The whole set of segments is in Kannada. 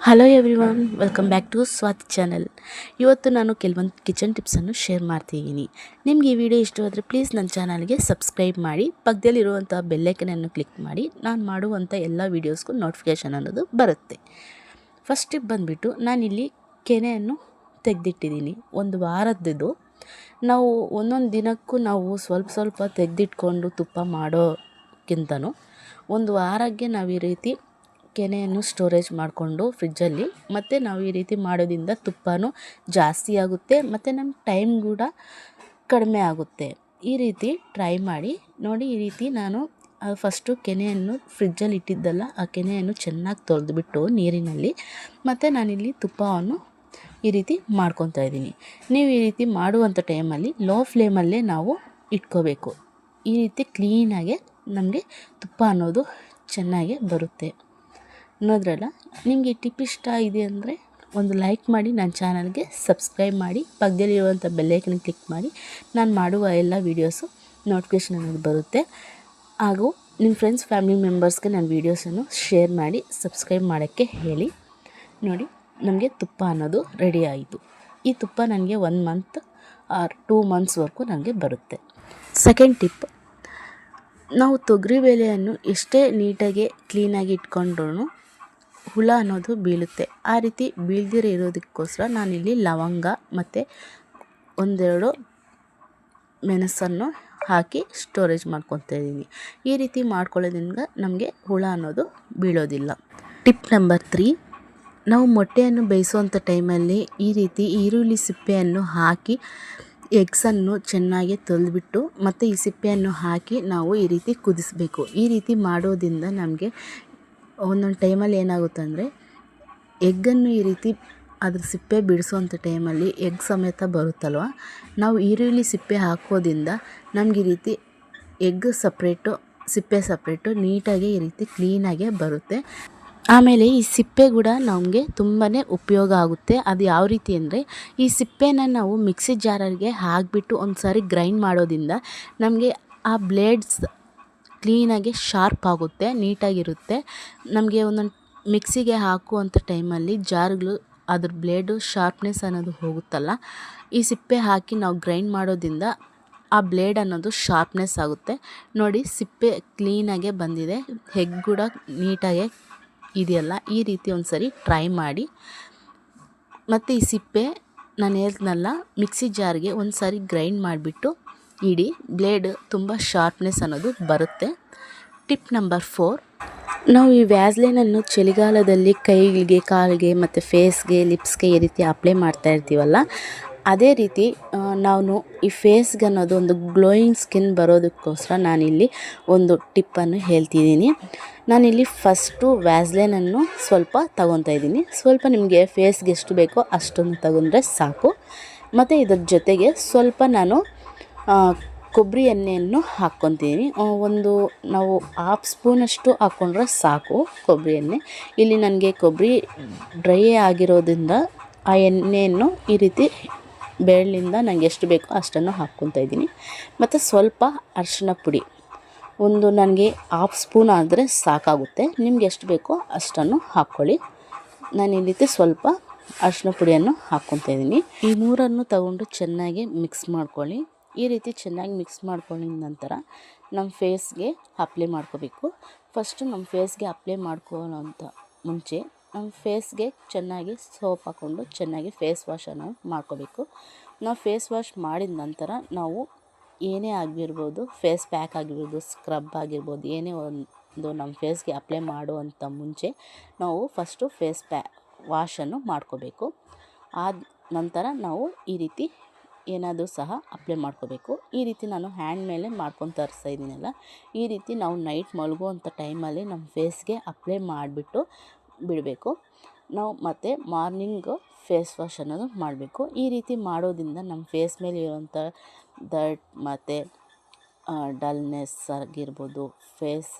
Hello everyone, welcome back to Swathi channel. ಇವತ್ತು ನಾನು ಕೆಲವೊಂದು ಕಿಚನ್ ಟಿಪ್ಸನ್ನು ಶೇರ್ ಮಾಡ್ತಿದ್ದೀನಿ. ನಿಮಗೆ ಈ ವಿಡಿಯೋ ಇಷ್ಟವಾದರೆ ಪ್ಲೀಸ್ ನನ್ನ ಚಾನಲ್ಗೆ ಸಬ್ಸ್ಕ್ರೈಬ್ ಮಾಡಿ, ಪಕ್ಕದಲ್ಲಿರುವಂಥ ಬೆಲ್ಲೈಕನನ್ನು ಕ್ಲಿಕ್ ಮಾಡಿ. ನಾನು ಮಾಡುವಂಥ ಎಲ್ಲ ವೀಡಿಯೋಸ್ಗೂ ನೋಟಿಫಿಕೇಷನ್ ಅನ್ನೋದು ಬರುತ್ತೆ. ಫಸ್ಟ್ ಟಿಪ್ ಬಂದುಬಿಟ್ಟು ನಾನಿಲ್ಲಿ ಕೆನೆಯನ್ನು ತೆಗೆದಿಟ್ಟಿದ್ದೀನಿ. ಒಂದು ವಾರದ್ದು. ನಾವು ಒಂದೊಂದು ದಿನಕ್ಕೂ ನಾವು ಸ್ವಲ್ಪ ಸ್ವಲ್ಪ ತೆಗೆದಿಟ್ಕೊಂಡು ತುಪ್ಪ ಮಾಡೋಕ್ಕಿಂತನೂ ಒಂದು ವಾರಕ್ಕೆ ನಾವು ಈ ರೀತಿ ಕೆನೆಯನ್ನು ಸ್ಟೋರೇಜ್ ಮಾಡಿಕೊಂಡು ಫ್ರಿಜ್ಜಲ್ಲಿ, ಮತ್ತು ನಾವು ಈ ರೀತಿ ಮಾಡೋದ್ರಿಂದ ತುಪ್ಪನೂ ಜಾಸ್ತಿ ಆಗುತ್ತೆ ಮತ್ತು ನಮ್ಮ ಟೈಮ್ ಕೂಡ ಕಡಿಮೆ ಆಗುತ್ತೆ. ಈ ರೀತಿ ಟ್ರೈ ಮಾಡಿ ನೋಡಿ. ಈ ರೀತಿ ನಾನು ಫಸ್ಟು ಕೆನೆಯನ್ನು ಫ್ರಿಜ್ಜಲ್ಲಿ ಇಟ್ಟಿದ್ದಲ್ಲ, ಆ ಕೆನೆಯನ್ನು ಚೆನ್ನಾಗಿ ತೊಳೆದ್ಬಿಟ್ಟು ನೀರಿನಲ್ಲಿ, ಮತ್ತು ನಾನಿಲ್ಲಿ ತುಪ್ಪವನ್ನು ಈ ರೀತಿ ಮಾಡ್ಕೊತಾ ಇದ್ದೀನಿ. ನೀವು ಈ ರೀತಿ ಮಾಡುವಂಥ ಟೈಮಲ್ಲಿ ಲೋ ಫ್ಲೇಮಲ್ಲೇ ನಾವು ಇಟ್ಕೋಬೇಕು. ಈ ರೀತಿ ಕ್ಲೀನಾಗೆ ನಮಗೆ ತುಪ್ಪ ಅನ್ನೋದು ಚೆನ್ನಾಗಿ ಬರುತ್ತೆ. ನೋಡಿದ್ರಲ್ಲ, ನಿಮಗೆ ಟಿಪ್ ಇಷ್ಟ ಇದೆ ಅಂದರೆ ಒಂದು ಲೈಕ್ ಮಾಡಿ, ನನ್ನ ಚಾನಲ್ಗೆ ಸಬ್ಸ್ಕ್ರೈಬ್ ಮಾಡಿ, ಪಕ್ಕದಲ್ಲಿರುವಂಥ ಬೆಲ್ಲೈಕನ್ ಕ್ಲಿಕ್ ಮಾಡಿ. ನಾನು ಮಾಡುವ ಎಲ್ಲ ವೀಡಿಯೋಸು ನೋಟಿಫಿಕೇಷನ್ ಅನ್ನೋದು ಬರುತ್ತೆ. ಹಾಗೂ ನಿಮ್ಮ ಫ್ರೆಂಡ್ಸ್ ಫ್ಯಾಮಿಲಿ ಮೆಂಬರ್ಸ್ಗೆ ನನ್ನ ವೀಡಿಯೋಸನ್ನು ಶೇರ್ ಮಾಡಿ, ಸಬ್ಸ್ಕ್ರೈಬ್ ಮಾಡೋಕ್ಕೆ ಹೇಳಿ. ನೋಡಿ, ನಮಗೆ ತುಪ್ಪ ಅನ್ನೋದು ರೆಡಿ ಆಯಿತು. ಈ ತುಪ್ಪ ನನಗೆ 1 ಮಂತ್ ಆರ್ 2 ಮಂತ್ಸ್ವರೆಗೂ ನನಗೆ ಬರುತ್ತೆ. ಸೆಕೆಂಡ್ ಟಿಪ್, ನಾವು ತೊಗರಿಬೇಳೆಯನ್ನು ಎಷ್ಟೇ ನೀಟಾಗಿ ಕ್ಲೀನಾಗಿ ಇಟ್ಕೊಂಡ್ರೂ ಹುಳ ಅನ್ನೋದು ಬೀಳುತ್ತೆ. ಆ ರೀತಿ ಬೀಳ್ದಿರೋ ಇರೋದಕ್ಕೋಸ್ಕರ ನಾನಿಲ್ಲಿ ಲವಂಗ ಮತ್ತು 1-2 ಮೆಣಸನ್ನು ಹಾಕಿ ಸ್ಟೋರೇಜ್ ಮಾಡ್ಕೊತಾ ಇದ್ದೀನಿ. ಈ ರೀತಿ ಮಾಡ್ಕೊಳ್ಳೋದ್ರಿಂದ ನಮಗೆ ಹುಳ ಅನ್ನೋದು ಬೀಳೋದಿಲ್ಲ. ಟಿಪ್ ನಂಬರ್ 3, ನಾವು ಮೊಟ್ಟೆಯನ್ನು ಬೇಯಿಸುವಂಥ ಟೈಮಲ್ಲಿ ಈ ರೀತಿ ಈರುಳ್ಳಿ ಸಿಪ್ಪೆಯನ್ನು ಹಾಕಿ ಎಗ್ಸನ್ನು ಚೆನ್ನಾಗಿ ತೊಳೆದ್ಬಿಟ್ಟು ಮತ್ತು ಈ ಸಿಪ್ಪೆಯನ್ನು ಹಾಕಿ ನಾವು ಈ ರೀತಿ ಕುದಿಸಬೇಕು. ಈ ರೀತಿ ಮಾಡೋದ್ರಿಂದ ನಮಗೆ ಒಂದೊಂದು ಟೈಮಲ್ಲಿ ಏನಾಗುತ್ತೆ ಅಂದರೆ, ಎಗ್ಗನ್ನು ಈ ರೀತಿ ಅದ್ರ ಸಿಪ್ಪೆ ಬಿಡಿಸೋವಂಥ ಟೈಮಲ್ಲಿ ಎಗ್ ಸಮೇತ ಬರುತ್ತಲ್ವ, ನಾವು ಈರುಳ್ಳಿ ಸಿಪ್ಪೆ ಹಾಕೋದ್ರಿಂದ ನಮ್ಗೆ ಈ ರೀತಿ ಎಗ್ ಸಪ್ರೇಟು ಸಿಪ್ಪೆ ಸಪ್ರೇಟು ನೀಟಾಗಿ ಈ ರೀತಿ ಕ್ಲೀನಾಗೆ ಬರುತ್ತೆ. ಆಮೇಲೆ ಈ ಸಿಪ್ಪೆ ಕೂಡ ನಮಗೆ ತುಂಬಾ ಉಪಯೋಗ ಆಗುತ್ತೆ. ಅದು ಯಾವ ರೀತಿ ಅಂದರೆ, ಈ ಸಿಪ್ಪೆನ ನಾವು ಮಿಕ್ಸಿ ಜಾರಿಗೆ ಹಾಕಿಬಿಟ್ಟು ಒಂದು ಸಾರಿ ಗ್ರೈಂಡ್ ಮಾಡೋದ್ರಿಂದ ನಮಗೆ ಆ ಬ್ಲೇಡ್ಸ್ ಕ್ಲೀನಾಗಿ ಶಾರ್ಪ್ ಆಗುತ್ತೆ, ನೀಟಾಗಿರುತ್ತೆ. ನಮಗೆ ಒಂದೊಂದು ಮಿಕ್ಸಿಗೆ ಹಾಕುವಂಥ ಟೈಮಲ್ಲಿ ಜಾರ್ಗಳು ಅದ್ರ ಬ್ಲೇಡು ಶಾರ್ಪ್ನೆಸ್ ಅನ್ನೋದು ಹೋಗುತ್ತಲ್ಲ, ಈ ಸಿಪ್ಪೆ ಹಾಕಿ ನಾವು ಗ್ರೈಂಡ್ ಮಾಡೋದ್ರಿಂದ ಆ ಬ್ಲೇಡ್ ಅನ್ನೋದು ಶಾರ್ಪ್ನೆಸ್ ಆಗುತ್ತೆ. ನೋಡಿ, ಸಿಪ್ಪೆ ಕ್ಲೀನಾಗೆ ಬಂದಿದೆ, ಎಗ್ ಕೂಡ ನೀಟಾಗೆ ಇದೆಯಲ್ಲ. ಈ ರೀತಿ ಒಂದು ಸರಿ ಟ್ರೈ ಮಾಡಿ. ಮತ್ತು ಈ ಸಿಪ್ಪೆ ನಾನು ಹೇಳ್ದ್ನಲ್ಲ, ಮಿಕ್ಸಿ ಜಾರ್ಗೆ ಒಂದು ಸಾರಿ ಗ್ರೈಂಡ್ ಮಾಡಿಬಿಟ್ಟು ಇಡಿ, ಬ್ಲೇಡ್ ತುಂಬ ಶಾರ್ಪ್ನೆಸ್ ಅನ್ನೋದು ಬರುತ್ತೆ. ಟಿಪ್ ನಂಬರ್ 4, ನಾವು ಈ ವ್ಯಾಸ್ಲೈನನ್ನು ಚಳಿಗಾಲದಲ್ಲಿ ಕೈಗೆ, ಕಾಲಿಗೆ ಮತ್ತು ಫೇಸ್ಗೆ, ಲಿಪ್ಸ್ಗೆ ಈ ರೀತಿ ಅಪ್ಲೈ ಮಾಡ್ತಾ ಇರ್ತೀವಲ್ಲ, ಅದೇ ರೀತಿ ನಾನು ಈ ಫೇಸ್ಗೆ ಅನ್ನೋದು ಒಂದು ಗ್ಲೋಯಿಂಗ್ ಸ್ಕಿನ್ ಬರೋದಕ್ಕೋಸ್ಕರ ನಾನಿಲ್ಲಿ ಒಂದು ಟಿಪ್ಪನ್ನು ಹೇಳ್ತಿದ್ದೀನಿ. ನಾನಿಲ್ಲಿ ಫಸ್ಟು ವ್ಯಾಸ್ಲೈನನ್ನು ಸ್ವಲ್ಪ ತಗೊತಾ ಇದ್ದೀನಿ. ಸ್ವಲ್ಪ ನಿಮಗೆ ಫೇಸ್ಗೆ ಎಷ್ಟು ಬೇಕೋ ಅಷ್ಟೊಂದು ತಗೊಂಡ್ರೆ ಸಾಕು. ಮತ್ತು ಇದ್ರ ಜೊತೆಗೆ ಸ್ವಲ್ಪ ನಾನು ಕೊಬ್ಬರಿ ಎಣ್ಣೆಯನ್ನು ಹಾಕ್ಕೊತೀನಿ. ನಾವು 1/2 ಸ್ಪೂನಷ್ಟು ಹಾಕ್ಕೊಂಡ್ರೆ ಸಾಕು ಕೊಬ್ಬರಿ ಎಣ್ಣೆ. ಇಲ್ಲಿ ನನಗೆ ಕೊಬ್ಬರಿ ಡ್ರೈ ಆಗಿರೋದ್ರಿಂದ ಆ ಎಣ್ಣೆಯನ್ನು ಈ ರೀತಿ ಬೇಳೆಯಿಂದ ನನಗೆ ಎಷ್ಟು ಬೇಕೋ ಅಷ್ಟನ್ನು ಹಾಕ್ಕೊತಾ ಇದ್ದೀನಿ. ಮತ್ತು ಸ್ವಲ್ಪ ಅರಿಶಿನ ಪುಡಿ ನನಗೆ 1/2 ಸ್ಪೂನ್ ಆದರೆ ಸಾಕಾಗುತ್ತೆ. ನಿಮ್ಗೆ ಎಷ್ಟು ಬೇಕೋ ಅಷ್ಟನ್ನು ಹಾಕ್ಕೊಳ್ಳಿ. ನಾನು ಈ ರೀತಿ ಸ್ವಲ್ಪ ಅರಿಶಿನ ಪುಡಿಯನ್ನು ಹಾಕ್ಕೊತಾ ಇದ್ದೀನಿ. ಈ 3 ತಗೊಂಡು ಚೆನ್ನಾಗಿ ಮಿಕ್ಸ್ ಮಾಡ್ಕೊಳ್ಳಿ. ಈ ರೀತಿ ಚೆನ್ನಾಗಿ ಮಿಕ್ಸ್ ಮಾಡ್ಕೊಂಡಿದ ನಂತರ ನಮ್ಮ ಫೇಸ್ಗೆ ಅಪ್ಲೈ ಮಾಡ್ಕೋಬೇಕು. ಫಸ್ಟು ನಮ್ಮ ಫೇಸ್ಗೆ ಅಪ್ಲೈ ಮಾಡ್ಕೊಳ್ಳೋಂಥ ಮುಂಚೆ ನಮ್ಮ ಫೇಸ್ಗೆ ಚೆನ್ನಾಗಿ ಸೋಪ್ ಹಾಕ್ಕೊಂಡು ಚೆನ್ನಾಗಿ ಫೇಸ್ ವಾಶನ್ನು ಮಾಡ್ಕೋಬೇಕು. ನಾವು ಫೇಸ್ ವಾಶ್ ಮಾಡಿದ ನಂತರ ನಾವು ಏನೇ ಆಗಿರ್ಬೋದು, ಫೇಸ್ ಪ್ಯಾಕ್ ಆಗಿರ್ಬೋದು, ಸ್ಕ್ರಬ್ ಆಗಿರ್ಬೋದು, ಏನೇ ಒಂದು ನಮ್ಮ ಫೇಸ್ಗೆ ಅಪ್ಲೈ ಮಾಡುವಂಥ ಮುಂಚೆ ನಾವು ಫಸ್ಟು ಫೇಸ್ ವಾಶನ್ನು ಮಾಡ್ಕೋಬೇಕು. ಆದ ನಂತರ ನಾವು ಈ ರೀತಿ ಏನಾದರೂ ಸಹ ಅಪ್ಲೈ ಮಾಡ್ಕೋಬೇಕು. ಈ ರೀತಿ ನಾನು ಹ್ಯಾಂಡ್ ಮೇಲೆ ಮಾಡ್ಕೊಂಡು ತರಿಸ್ತಾ ಇದ್ದೀನಲ್ಲ, ಈ ರೀತಿ ನಾವು ನೈಟ್ ಮಲಗುವಂಥ ಟೈಮಲ್ಲಿ ನಮ್ಮ ಫೇಸ್ಗೆ ಅಪ್ಲೈ ಮಾಡಿಬಿಟ್ಟು ಬಿಡಬೇಕು. ನಾವು ಮತ್ತು ಮಾರ್ನಿಂಗು ಫೇಸ್ ವಾಶ್ ಅನ್ನೋದು ಮಾಡಬೇಕು. ಈ ರೀತಿ ಮಾಡೋದ್ರಿಂದ ನಮ್ಮ ಫೇಸ್ ಮೇಲೆ ಇರೋಂಥ ಡರ್ಟ್ ಮತ್ತು ಡಲ್ನೆಸ್ ಆಗಿರ್ಬೋದು, ಫೇಸ್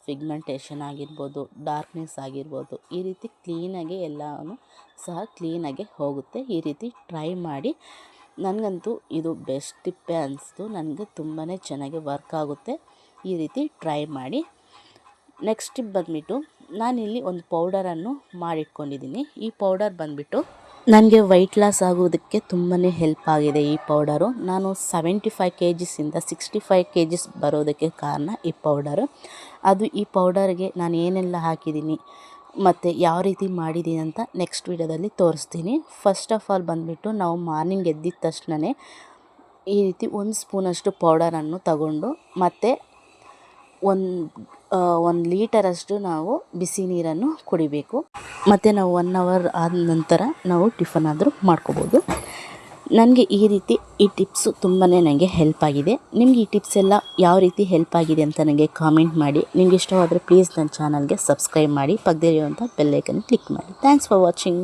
ಪಿಗ್ಮೆಂಟೇಷನ್ ಆಗಿರ್ಬೋದು, ಡಾರ್ಕ್ನೆಸ್ ಆಗಿರ್ಬೋದು, ಈ ರೀತಿ ಕ್ಲೀನಾಗಿ ಎಲ್ಲನೂ ಸಹ ಕ್ಲೀನಾಗಿ ಹೋಗುತ್ತೆ. ಈ ರೀತಿ ಟ್ರೈ ಮಾಡಿ. ನನಗಂತೂ ಇದು ಬೆಸ್ಟ್ ಟಿಪ್ಪೇ ಅನಿಸ್ತು. ನನಗೆ ತುಂಬಾ ಚೆನ್ನಾಗಿ ವರ್ಕ್ ಆಗುತ್ತೆ. ಈ ರೀತಿ ಟ್ರೈ ಮಾಡಿ. ನೆಕ್ಸ್ಟ್ ಟಿಪ್ ಬಂದುಬಿಟ್ಟು, ನಾನಿಲ್ಲಿ ಒಂದು ಪೌಡರನ್ನು ಮಾಡಿಟ್ಕೊಂಡಿದ್ದೀನಿ. ಈ ಪೌಡರ್ ಬಂದುಬಿಟ್ಟು ನನಗೆ ವೆಯ್ಟ್ ಲಾಸ್ ಆಗೋದಕ್ಕೆ ತುಂಬಾ ಹೆಲ್ಪ್ ಆಗಿದೆ. ಈ ಪೌಡರು ನಾನು 75 kgಸಿಂದ 65 kg ಬರೋದಕ್ಕೆ ಕಾರಣ ಈ ಪೌಡರು. ಅದು ಈ ಪೌಡರ್ಗೆ ನಾನು ಏನೆಲ್ಲ ಹಾಕಿದ್ದೀನಿ ಮತ್ತು ಯಾವ ರೀತಿ ಮಾಡಿದ್ದೀನಿ ಅಂತ ನೆಕ್ಸ್ಟ್ ವಿಡಿಯೋದಲ್ಲಿ ತೋರಿಸ್ತೀನಿ. ಫಸ್ಟ್ ಆಫ್ ಆಲ್ ಬಂದುಬಿಟ್ಟು ನಾವು ಮಾರ್ನಿಂಗ್ ಎದ್ದಿದ ತಕ್ಷಣವೇ ಈ ರೀತಿ 1 ಸ್ಪೂನಷ್ಟು ಪೌಡರನ್ನು ತಗೊಂಡು ಮತ್ತು ಒಂದು ಲೀಟರಷ್ಟು ನಾವು ಬಿಸಿ ನೀರನ್ನು ಕುಡಿಬೇಕು. ಮತ್ತು ನಾವು 1 ಅವರ್ ಆದ ನಂತರ ನಾವು ಟಿಫನ್ ಆದರೂ ಮಾಡ್ಕೋಬೋದು. ನನಗೆ ಈ ಟಿಪ್ಸು ತುಂಬಾ ನನಗೆ ಹೆಲ್ಪ್ ಆಗಿದೆ. ನಿಮ್ಗೆ ಈ ಟಿಪ್ಸ್ ಎಲ್ಲ ಯಾವ ರೀತಿ ಹೆಲ್ಪ್ ಆಗಿದೆ ಅಂತ ನನಗೆ ಕಾಮೆಂಟ್ ಮಾಡಿ. ನಿಮ್ಗೆ ಇಷ್ಟವಾದರೆ ಪ್ಲೀಸ್ ನನ್ನ ಚಾನಲ್ಗೆ ಸಬ್ಸ್ಕ್ರೈಬ್ ಮಾಡಿ, ಪಕ್ಕದಲ್ಲಿರುವಂಥ ಬೆಲ್ ಐಕನ್ ಕ್ಲಿಕ್ ಮಾಡಿ. Thanks for watching.